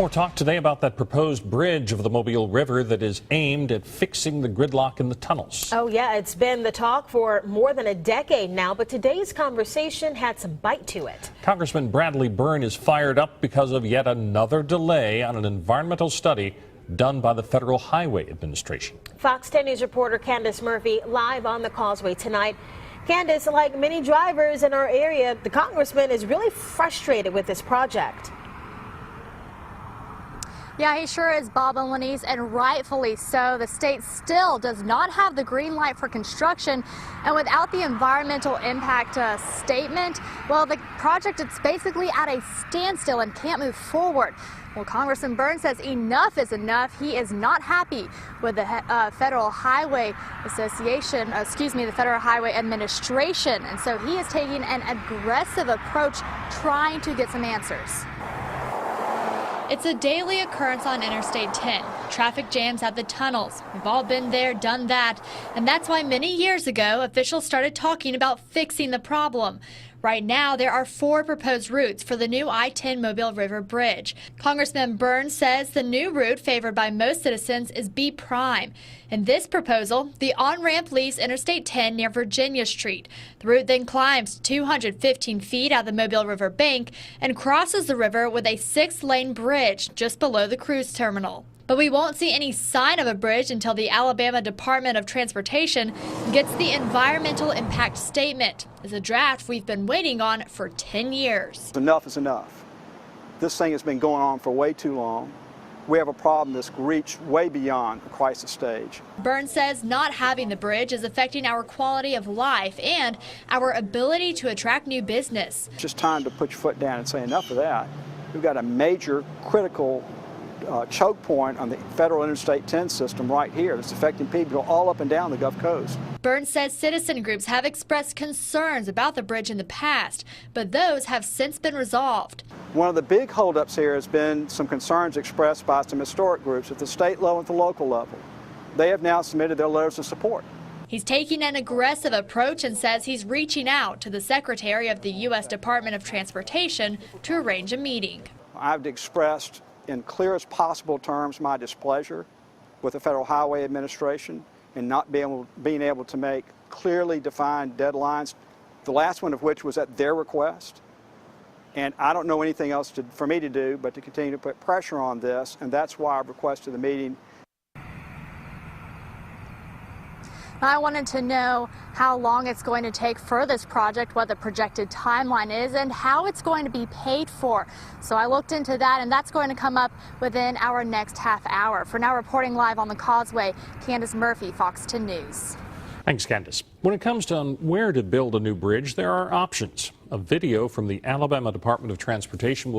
More talk today about that proposed bridge over the Mobile River that is aimed at fixing the gridlock in the tunnels. Oh yeah, it's been the talk for more than a decade now, but today's conversation had some bite to it. Congressman Bradley Byrne is fired up because of yet another delay on an environmental study done by the Federal Highway Administration. Fox 10 News reporter Candace Murphy live on the Causeway tonight. Candace, like many drivers in our area, the congressman is really frustrated with this project. Yeah, he sure is, Bob and Lenise, and rightfully so. The state still does not have the green light for construction, and without the environmental impact statement, well, the project is basically at a standstill and can't move forward. Well, Congressman Byrne says enough is enough. He is not happy with the Federal Highway Association, the Federal Highway Administration, and so he is taking an aggressive approach trying to get some answers. It's a daily occurrence on Interstate 10. Traffic jams at the tunnels. We've all been there, done that. And that's why many years ago, officials started talking about fixing the problem. Right now, there are 4 proposed routes for the new I-10 Mobile River Bridge. Congressman Byrne says the new route favored by most citizens is B Prime. In this proposal, the on-ramp leaves Interstate 10 near Virginia Street. The route then climbs 215 feet out of the Mobile River bank and crosses the river with a 6-lane bridge just below the cruise terminal. But we won't see any sign of a bridge until the Alabama Department of Transportation gets the environmental impact statement. It's a draft we've been waiting on for 10 years. Enough is enough. This thing has been going on for way too long. We have a problem that's reached way beyond the crisis stage. Byrne says not having the bridge is affecting our quality of life and our ability to attract new business. It's just time to put your foot down and say enough of that. We've got a major critical choke point on the federal Interstate 10 system right here that's affecting people all up and down the Gulf Coast. Byrne says citizen groups have expressed concerns about the bridge in the past, but those have since been resolved. One of the big holdups here has been some concerns expressed by some historic groups at the state level and at the local level. They have now submitted their letters of support. He's taking an aggressive approach and says he's reaching out to the Secretary of the U.S. Department of Transportation to arrange a meeting. I've expressed in clearest possible terms my displeasure with the Federal Highway Administration and not being able to make clearly defined deadlines, the last one of which was at their request. And I don't know anything else for me to do but to continue to put pressure on this, and that's why I've requested the meeting. I wanted to know how long it's going to take for this project, what the projected timeline is, and how it's going to be paid for. So I looked into that, and that's going to come up within our next half hour. For now, reporting live on the Causeway, Candace Murphy, Fox 10 News. Thanks, Candace. When it comes to where to build a new bridge, there are options. A video from the Alabama Department of Transportation will